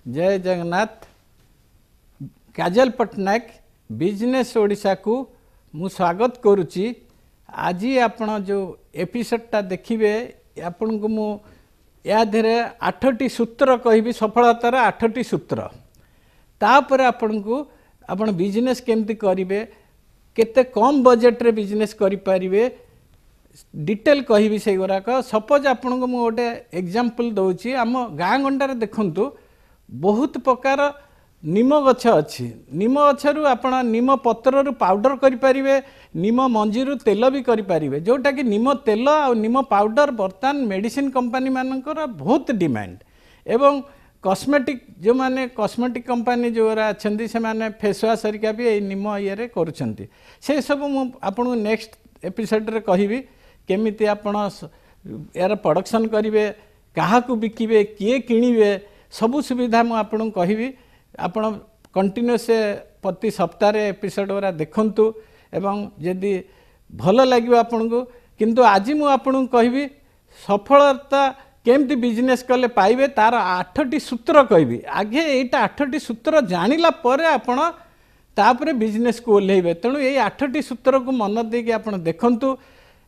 जय जगन्नाथ। काजल पट्टनायक बिजनेस ओडिशा को मु स्वागत करुच्ची। आज आपण जो एपिसोडटा देखिए आपण को मु या धेरे 8टी सूत्र कहबी सफलतार 8टी सूत्र तापर आपण को आपण बिजनेस केमती करिवे केते कम बजेट रे बिजनेस करि परिवे डिटेल कहबी से गुराक। सपोज आपण को मु गोटे एग्जांपल दउची आम गाँ गंडार देखंतु बहुत प्रकार निम गछ अच्छी। निम गछरु आपण निम पत्ररु पाउडर करि परिवे, निम मंजीरु तेल भी करि परिवे, जोटा कि निम तेल और निम पाउडर बर्तमान मेडिसिन कंपनी मानकर बहुत डिमांड। एवं कॉस्मेटिक जो माने कॉस्मेटिक कंपनी जो अच्छी से माने फेस वाश हरिका भी निम ये करुँच से सब मु आपन नेक्स्ट एपिसोड रे कहबी केमिति आपण यार प्रोडक्शन करिवे, काहा को बिकिबे, किए किनिबे, सबु सुविधा मु आपन कहबी। आपण कंटिन्यूस प्रति सप्ताह एपिसोड वाला देखंतु एवं यदि भल लगे आपन को। किंतु आज मु आपन कहबी सफलता केमती बिजनेस कले पाइबे तार 8टी सूत्र कहबी। आगे एटा 8टी सूत्र जानिला परे आपण तापरे बिजनेस को ओल्हेबे। तेणु ये 8टी सूत्र को मन देके आपण देखंतु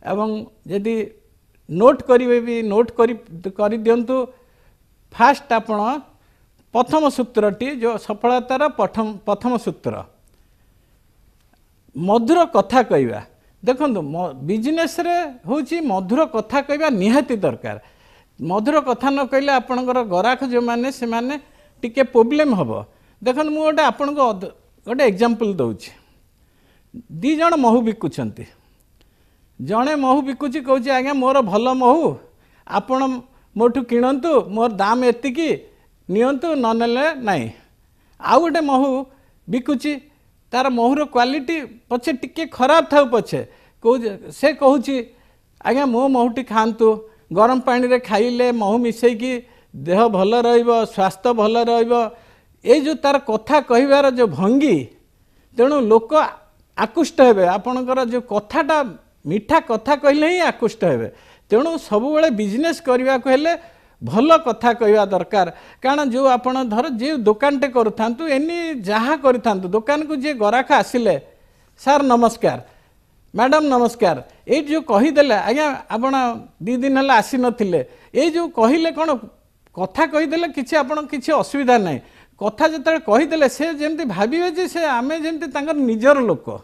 एवं यदि नोट करिवे भी नोट करि दियंतु। फास्ट आपण प्रथम सूत्रटी जो सफलतार प्रथम सूत्र मधुर कथा कहवा। देखंतु बिजनेस रे होची मधुर कथा कहवा निहाती दरकार। मधुर कथा न कहले आपणकर ग्राहक जो माने से माने टिके प्रॉब्लम हबो। देखंतु मु गोटे आपन को गोटे एग्जांपल दउची। दी जण महू बिकुछंती, जणे महू बिकुची कहूची आज्ञा मोर भल महू आपण मोठू किणंतु, मोर दाम एतिकी नियंतु न नेले नाही। आउ गोटे महू बिकुची तार महूर क्वालिटी पछे टिके खराब थाउ पछे से कहूची आज्ञा मो महूटी खांतु, गरम पानी रे खाइले महू मिसेकी देह भल रहिबो, स्वास्थ्य भल रहिबो। ए जो तार कथा कहिबार जो भंगी तेणु लोक आकृष्ट हेबे। आपणकर जो कथाटा मीठा कथा कहले ही आकृष्ट हेबे। तेणु सब बेले बिजनेस करबा को हेले भल कथा कहवा दरकार। कारण जो आपण धर जे दुकानटे करूथांतु एनी जहाँ करूथांतु दुकान को जे ग्राहक आसिले सर नमस्कार, मैडम नमस्कार, ये जो कहीदेले आज्ञा आपण 2 दिन है आसी नथिले, ये जो कहिले कौन कथा कहीदेले किसी आपण किसी असुविधा नहीं। कथा जिते कहीदेले से जमती भावे जे से आमे जमती तांकर निजर लोक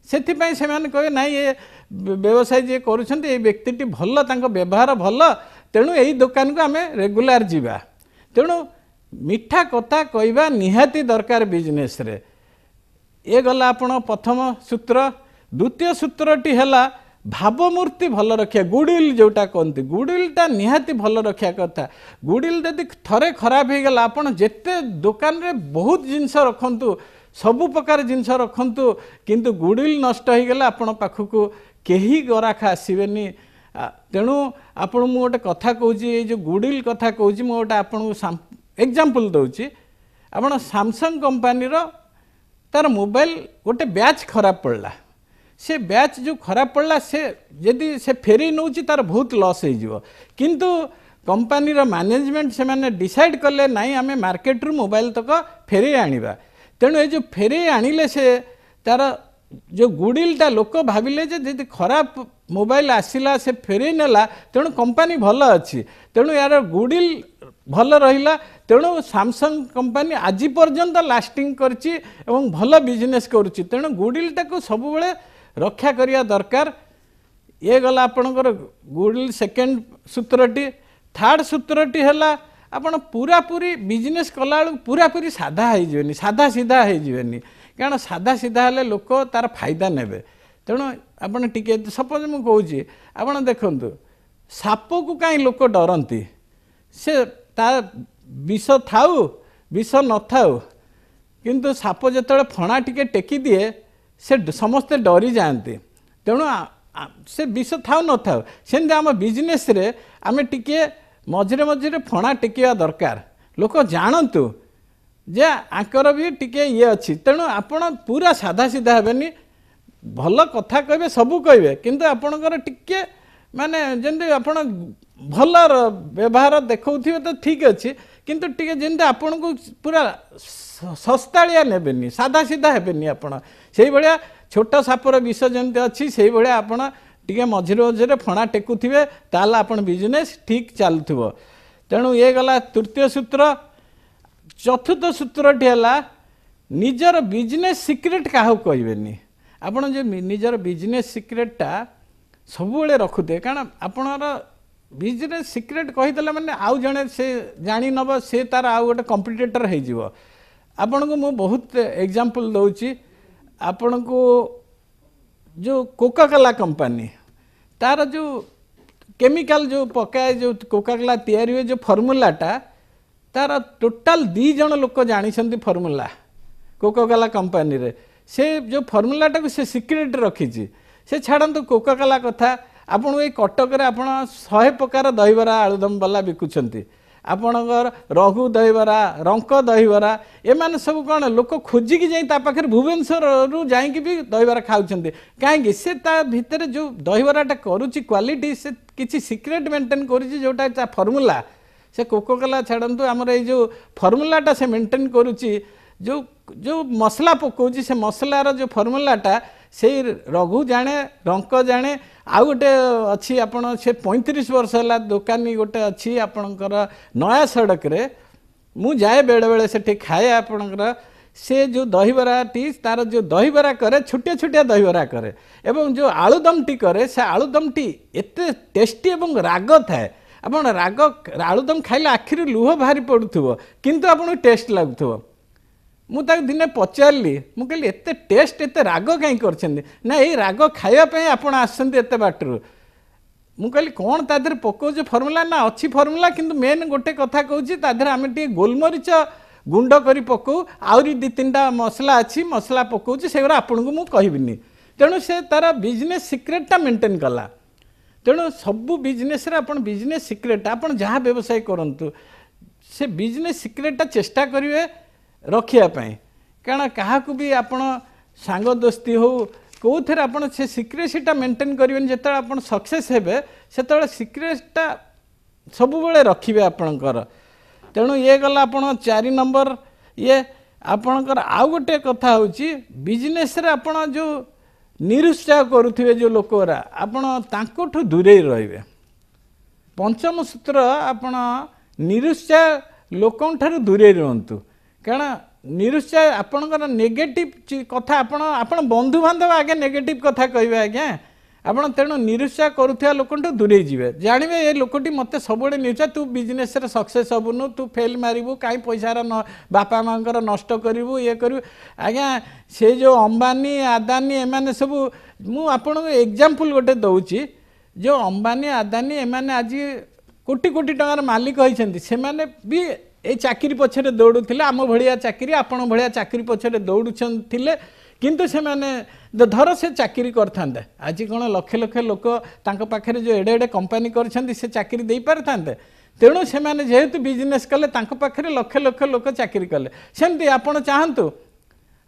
सेथिपाई से माने कहे ना ये व्यवसाय जे करूछंती ए व्यक्तिटी भल, तांको व्यवहार भल, तेणु यही दुकान को आमे रेगुलर जीवा। तेणु मिठा कथा कहवा निहाती दरकार बिजनेस रे। ये गला आपण प्रथम सूत्र। द्वितीय सूत्रटी हैला भावमूर्ति भल रखिया, गुडविल जोटा कहते गुडविलटा निहाती भल रखिया कथा। गुडविल यदि थरे खराब हो गला आपण जेते दुकान रे बहुत जिनस रखंतु, सबु प्रकार जिनस रखंतु, किंतु गुडविल नष्ट हो गला आपण पाखकु केही ग्राहक आसीबेनी। तेणु आपण मु गोटे कथा कहूची, ये जो गुडविल कथा कहूची मु गोटे आपण एग्जांपल दउची। आपण सैमसंग कंपनी रो तार मोबाइल गोटे बैच खराब पड़ला, से बैच जो खराब पड़ला से यदि से फेरी नौची तार बहुत लॉस हो जिवो। किंतु कंपनी रो मैनेजमेंट से माने डिसाइड करले नहीं आमे मार्केट रू मोबाइल तक फेरी आनिबा। तेणु ये जो फेरी आनिले से तार जो गुडविलटा लोक भाविले जे यदि खराब मोबाइल आसिला से फेरी नेला तेणु कंपनी भल अच्छी, तेणु यार गुडविल भल रहिला। तेणु सैमसंग कंपनी आज पर्यंत लास्टिंग करची एवं भल बिजनेस करुची। तेणु गुडविलटा को सब बेले रक्षा करिया दरकार। ये गला आपणकर गुडविल सेकेंड सूत्रटी। थर्ड सूत्रटी हैला आपण पूरा पूरी बिजनेस कला पूरा पूरी साधा हो जीवेनी, साधा सीधा हो जीवेनी। कारण साधा सीधा हेले लोक तार फायदा नेबे। तेणु आपण टिके सपोज मु कहूची आपण देखंतु साप को काई लोक डरंती, से ता विष थाउ विष न थाउ, किंतु साप जेतले फणा टिके टेकी दिए से समस्ते डरी जाती। तेणु से विष थाउ न थाउ सेमती आम बिजनेस रे आमे टिके मझिरे मझिरे फणा टेकिया दरकार, लोक जानतु जे आंकर भी टिके ये अच्छी। तेणु आपण पूरा साधा सीधा हेबेनी, भल कथा कहबे सबू कहबे, किंतु आपणकर टिके माने जंदी आपण भल व्यवहार देखौथिबे तो ठीक अच्छे किंतु टिके जेंते आपन को पूरा सस्तालिया नेबेनी सादा सीधा हेबेनी आपण सेही भलिया छोट सापर विष जेंते अच्छी सेही भलिया आपण टिके मझिरे मझिरे फणा टेकुथिबे ताला आपण बिजनेस ठीक चालुथिबो। तेणु ये गला तृतीय सूत्र। चतुर्थ सूत्रटी है निजर बिजनेस सिक्रेट क्या कहबेनी आपण जो निजर बिजनेस सिक्रेटा सब रखुथे कारण आपणर बिजनेस सिक्रेट कहीदेला माने आउ जने से जानी नब से तार आउ गोटे कंपिटिटर हो आपण को मु बहुत एग्जांपल दउची आपण को जो कोका कोला कंपनी तार जो केमिकल जो पकाए जो कोका कोला तैयारी हुए जो फॉर्मूलाटा तार टोटाल 2 जन लोक जानी फॉर्मूला कोका कोला कंपनी रे से जो फॉर्मूलाटा को से सिक्रेट रखी से छाड़ू कोका कोला कथा आपन ये कटक रे आपन 100 प्रकार दहीबरा आलुदम वाला बिकुछंती आपणकर रघु दहीबरा रंक दहीबरा एमाने सब कौन लोक खोजिकी जाई ता पाखरे भुवनेश्वर रु जाईकी भी दहीबरा खाउछंती काहेकि से ता भितर जो दहीबराटा करूची क्वालिटी से किछि सिक्रेट मेंटेन करूची जोटा ता फॉर्मूला से कोका कोला छाड़ू आमर ये जो फॉर्मूलाटा से मेंटेन करूची जो जो मसला पकाउची से मसलार जो फॉर्मूलाटा से रघु जाने रंक जाने आउ गोटे अच्छी आपण से 35 वर्ष है दुकानी गोटे अच्छी आपणकर नया सड़क रे मु जाए बेले बेले से खाए आपणकर से जो दहीबरा टी तार जो दहीबरा करे छोटिया छोटिया दहीबरा करे एवं जो आलुदम टी करे से आलुदम टी एते टेस्टी एवं राग थाए आपण राग आलुदम खाइले आखिर लुह बाहरी पड़ुथबो किंतु आपण टेस्ट लागुथबो मुझे दिने पचारि मु कहली एते टेस्ट एते राग कहीं कर ना ये राग खायापी आपण आसते बाटर मु कहली कौन तादेह पकाउछ फॉर्मूला ना अच्छी फॉर्मूला किंतु मेन गोटे कथा कहूँ तादेह आम टे गोलमरीच गुंड कर पकाऊ आहरी 2-3टा मसला अच्छी मसला पकाउछ से आपन को मु कहबिनी तेणु से तार बिजनेस सिक्रेटा मेंटेन कला तेणु सबू बिजनेस आपण बिजनेस सिक्रेट आपण जहाँ व्यवसाय करंतु से बिजनेस सिक्रेटा चेष्टा करेंगे रखापी कारण क्या भी आपण सांग दोस्ती हो कौन आपड़ से सिक्रेसीटा मेंटेन करेंगे जिते आप सक्सेस हे से सिक्रेटा सब रखिए आपणकर तेणु ये गला आपण 4 नंबर ये आपणकर आउ गोटे कथा हूँ बिजनेस आपण जो निरुत्साह करुवे जो लोकरा आपण दूरे रे। पंचम सूत्र आपण निरुत्साह लोकों ठारू दूरे रुहतु कारण निरुत्साह आपणकर नेगेटिव कथा आपण बंधु बांधव आगे नेगेटिव कथा कहे आज्ञा आपण तेणु निरुत्साह करुवा लोक दूरे जाए जानवे ये लोकटी मत सब निरुत्साह तू बिजनेस सक्सेस हेबुनु तू फेल मारू कहीं पैसार बापा माँ नष्ट करू ये करू आज्ञा से जो अंबानी आदानी एमाने सब मु आपन एग्जांपल गोटे दउची जो अंबानी आदानी एमाने आज कोटी कोटी टंकार मालिक होइछन्ति सेमाने भी ए चाकरी पछरे दौड़ुथिले आम भलिया चाकरी आपण भलिया चाकरी पछरे दौड़ुछन्थिले किंतु से माने धर से चाकरी करथांते आज कौन लक्ष लक्ष लोक तांको पाखरे जो एडे एडे कंपनी करछन्ति से चाकरी दे पारथांते तेणु से माने जेहेतु बिजनेस कले तांको पाखरे लक्ष लक्ष लोक चाकरी कले सेमती आपण चाहंतु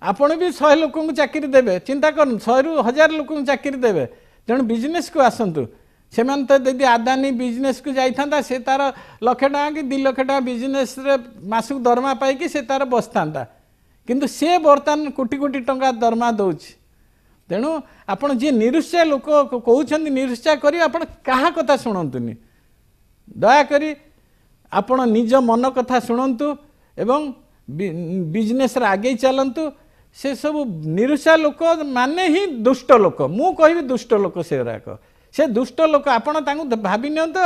आपण भी 100 लोक को चाकरी देबे चिंता कर 100 रु 1000 लोक को चाकरी देबे तेणु बिजनेस को आसंतु से तो यदि आदानी बिजनेस को जाइथा से तार लाख टका कि 2 लाख टका बिजनेस मासक दरमा पाई से तार बसता किंतु से बर्तमान कोटी कोटी टंका दरमा दौच तेणु आपण जी निरुत्साह लोक कहते निरुत्साह कर क्या कथा शुणुनि दयाकोरी आपण निज मन कथा शुणु एवं बिजनेस आगे चलतु से सब निरुत्साह लोक माने ही दुष्ट लोक मु कहि दुष्ट लोक से दुष्ट लोक आपण भावी नियंतु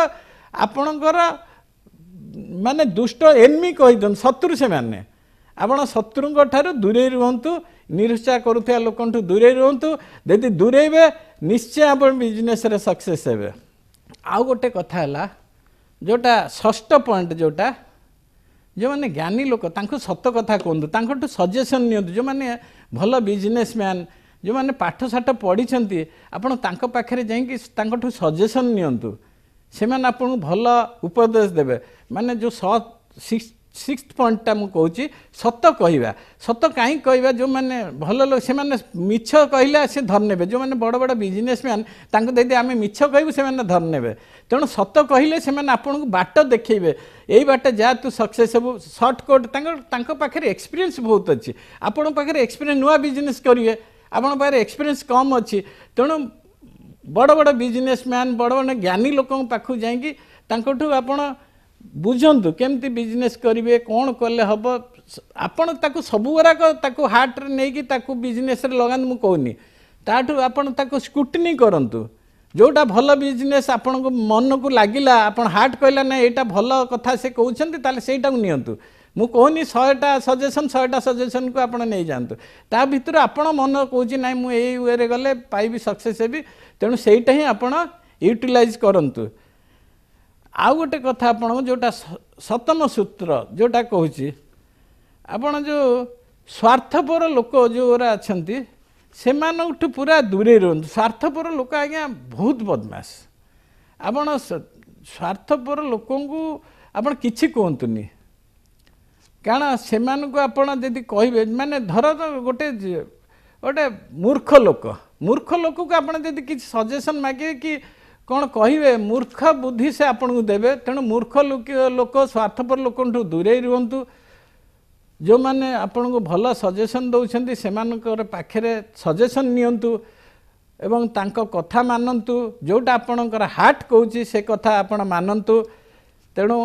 आपणकर माने दुष्ट एनमी कहीदन शत्रु से माने आपण शत्रु ठारू दूरे रुहतु निरुत्साह करुवा लोक दूरे रुहतु यदि दूरेबे निश्चय आप बिजनेस सक्सेस हे। आउ गोटे कथा है जोटा षष्ठ पॉइंट जोटा जो मैंने ज्ञानी लोक सत कथा कहतु सजेसन नियंतु जो मैंने भल बिजनेसमैन जो मैंने पाठ साठ पढ़ी आपण पाखे जाकि सजेसन नियंतु से आपको भल उपदेश देवे माने जो सिक्स्थ पॉइंटा मु कहूँ सत कहवा सत कहीं कहवा जो मैंने भल लोग से मिछ कहले से धरने जो मैंने बड़ बड़ बिजनेसमैन दे आम मिछ कहू से धरने तेणु सत कहले से आपन को बाट देखिए यही बाट जा तू सक्सेस हेबू सर्टकट पाखे एक्सपीरियंस बहुत अच्छी आपण पाखे एक्सपीरियंस नुआ बिजनेस करेंगे आपण पाखे एक्सपीरियंस कम अच्छी तेणु बड़ बड़ बिजनेसमैन बड़ बड़ ज्ञानी लोक पाखु जाइए आपण बुझंतु केमती बिजनेस करेंगे कौन कले हम आपण ताकू सबू गुराक हार्ट रे नहीं कि बिजनेस रे लगान मु कहूनी ताठू आपण ताकू स्क्रूटनी करंतु जोटा भल बिजनेस आपण को मन को लागिला आपण हार्ट कहला ना एटा भल कथा से कहउछंती ताले सेटा नियंतु मु कहूनी 100टा सजेशन को आपण नहीं जानतु ता भितर आपण मन कहूची ना मु एई वे रे गले पाइबी सक्सेस हेबी तेणु सेटा ही आपण यूटिलाइज करंतु आउ गोटे कथा आपण जोटा सतम सूत्र जोटा कहूँ आपण जो स्वार्थपर लोक जो अच्छा से पूरा दूरे रुहतु स्वार्थपर लोक आज्ञा बहुत बदमाश आपण स्वार्थपर लोक आपण किछि कहतुनी कारण से यदि कहे माने धर गोटे गोटे मूर्ख लोक को आपण यदि किछि सजेशन मागे कि कौन कहे मूर्ख बुद्धि से आपन को देवे तेणु मूर्ख लोक स्वार्थपर लोक दूरे रुहतु जो मैंने आपन को भल सजेशन दौरान से पाखे सजेशन नियंतु एवं तांको कथा मानतु जोटा आपणकर हार्ट कहूँ से कथा आपण मानतु तेणु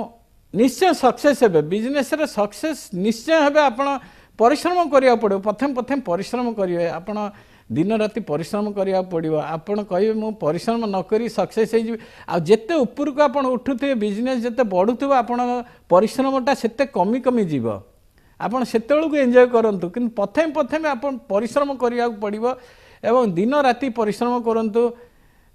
निश्चय सक्सेस हे बिजनेस रे सक्सेस निश्चय हे आपण परिश्रम करिया पड़ो प्रथम परिश्रम करिवे आपण दिन राति परिश्रम करिया पड़ो आपण कहे मु परिश्रम न करी सक्सेस हो जेते ऊपर को आपण उठुथे बिजनेस जेते बढ़ुथबो आपण परिश्रमटा सेते कमी कमी जीव आपण सेतेळु को एन्जॉय करंतु किंतु प्रथम आपण परिश्रम करिया पड़ो एवं दिन राति परिश्रम करंतु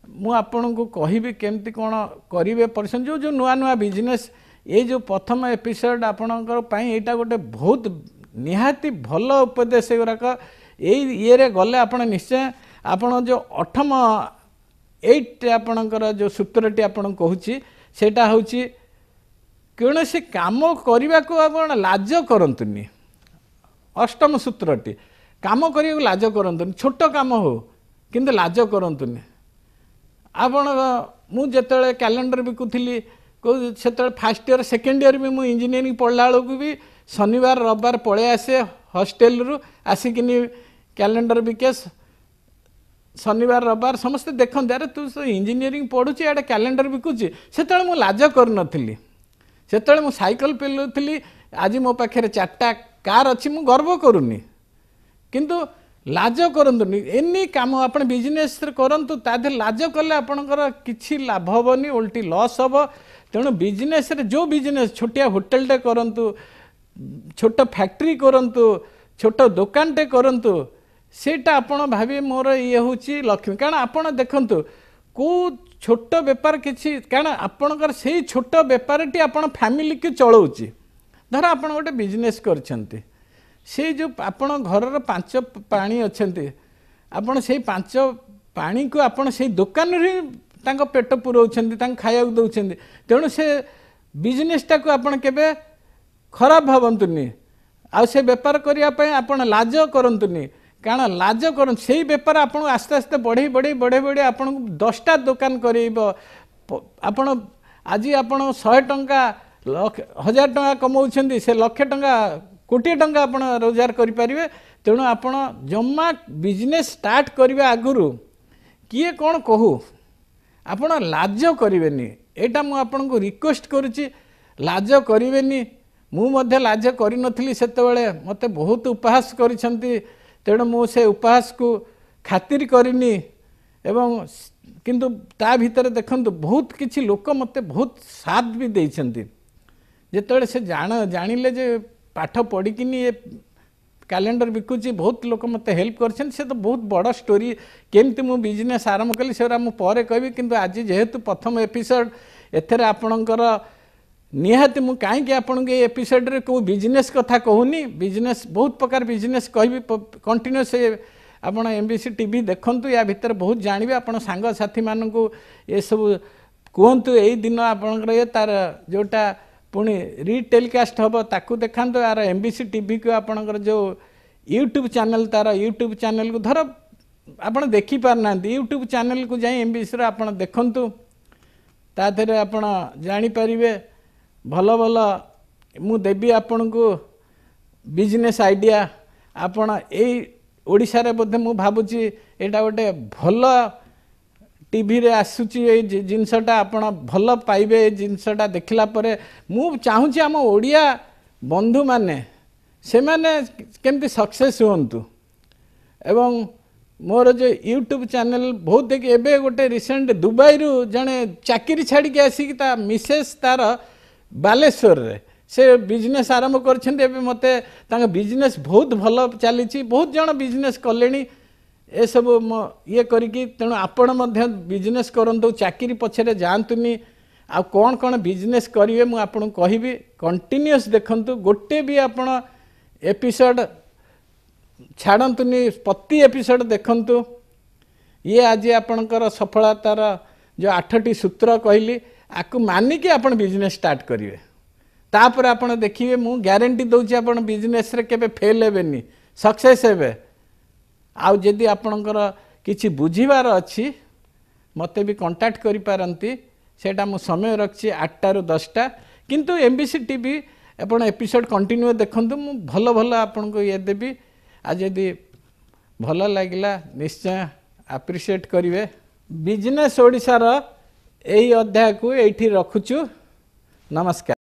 मु आपण को कहिबी केमती कोन करिवे परिश्रम जो जो नुआ नुआ बिजनेस ये जो प्रथम एपिसोड आपणकर पई एटा गोटे बहुत निहाती भल उपदेश गुराक ये गले आपण निश्चय आपण जो अठम 8 आपणकर जो सूत्रटी आपण कहूची सेटा होची कौनसी काम करने को आप लाज करतुनि अष्टम सूत्रटी काम करने को लाज करतुनि छोट काम हो किंतु लाज करतुनि आपण मुझे कैलेंडर बिकुली से फास्ट ईयर सेकेंड ईयर भी मुझे इंजीनियरिंग पढ़ला बेलू भी शनिवार रविवार पलि आसे हॉस्टेल रु आसिकिनी कैलेंडर बिके शनिवार रविवार समस्ते देखते अरे तू इंजीनियरिंग पढ़ुची एडे कैलेंडर बिकुची से मुझे लाज कर सेतले मु साइकिल पेलुली आज मो पाखे 4टा कार अच्छी मु गर्व करूनी किंतु लाज करतुनि एनी काम आपण बिजनेस करंतु तादे लाज कले आपणकर किछि लाभ हेबनी उल्टी लॉस हेब तेणु बिजनेस रे जो बिजनेस छोटिया होटेलटे करंतु छोट फैक्ट्री करंतु छोट दुकानटे करंतु सेटा आपण भाबी मोर ये होची लक्ष्मी कारण आपण देखंतु को छोट बेपार किसी कारण आपणकर से छोट बेपारटी आपण फैमिली की चलाऊँच धर आप गोटे बिजनेस करछंती से जो आपण घर 5 पानी अच्छे आपण से 5 पानी को आपण से दुकान रे तांको पेट पुराउछंती खाया दौरान तेणु से बिजनेसटा को आपण केबे खराब भावंतुनी आ से बेपार करने आपण लाज करंतुनी कारण लाज कर से बेपार आप आस्ते आस्ते बढ़े बढ़े बढ़े बढ़े आप 10टा दुकान कर आज आप 100 टंका 1000 टंका कमाउछंती से लक्ष टंका कोटी टंका आप रोजगार करें तेणु आप जमा बिजनेस स्टार्ट करने आगु किए कौन कहू आपण लाज करेनि एटा मु आपन को रिक्वेस्ट करुच्ची लाज करेनि मु लाज करी सेतबेले मते बहुत उपहास करिसंती तेणु मु से उपहास को खातिर करनी एवं किंतु ता भीतर देखंतु बहुत किछि लोक मते बहुत साथ भी देइछंती जेतबेले से जानिले जे पाठ पढ़िकिनी ये कैलेंडर बिकुची बहुत लोक मते हेल्प करछन से तो बहुत बड़ा स्टोरी केमती मु बिजनेस आरंभ कली से मु परे कहबी किंतु आज जेहेतु प्रथम एपिसोड एथरे आपणकर निहाती मु कहीं आपन के एपिसोड रे को बिजनेस कथा कहूनी बिजनेस बहुत प्रकार बिजनेस कहबी कंटिन्यूस आपण एमबीसी टीवी देखंतु या भीतर बहुत जानबे आपण सांग साथी मान को ये सब कहतु यही दिन आपणकर ये तार जोटा पुणी रिटेलीकास्ट हम ताकू देखा यार एमबीसी टीवी को आपणकर जो यूट्यूब चैनल तार यूट्यूब चैनल को धर आप देखिपारना यूट्यूब चैनल को जाए एमबीसी आप देखु तादे आप जापर भल भल मु देवी आपण को बिजनेस आइडिया आपण यही ओडिशा रे बोधे मु भावुची एटा गोटे भल टीवी रे आसुची ए जिनसटा आपण भल पाइबे ए जिनसटा देखला परे मु चाहूची आम ओडिया बंधु माने से माने केमती सक्सेस होंतु एवं मोर जो यूट्यूब चैनल बहुत देख एबे गोटे रिसेंट दुबई रु जने चाकरी छाड़ी के आसी ता मिसेस तार बालेश्वर रे से बिजनेस आरंभ करछन्ते एबे मते तांग बिजनेस बहुत भल चली बहुत जन बिजनेस कलेनी ए सब ये करिकी तेणु आपण मध्य बिजनेस करंतु चाकरी पछरे जानतुनी आ कौन कौन बिजनेस करिवे मु आपन कहिबी कंटिन्यूअस देखंतु गोटे भी आपण एपिसोड छाड़तुनी प्रति एपिसोड देखंतु ये आज आपणकर सफलतार जो 8टी सूत्र कहली आकु मानिकी आपण बिजनेस स्टार्ट करिवे तापर आपण देखिए मु ग्यारंटी दउची आपण बिजनेस रे केबे फेल हेबेनी सक्सेस हेबे आउ जदि आपणकर किछि बुझीबार अछि मते भी कांटेक्ट करि पारंती सेटा मु समय रखछि 8टा रु 10टा किंतु एमबीसी टीवी आपण एपिसोड कंटिन्यू देखंतु मु भल भल आपण को ये देबी आ जदि भल लागिला निश्चय एप्रिशिएट करिवे बिजनेस ओडिसा रो एही अध्याय को एठी रखुछु नमस्कार।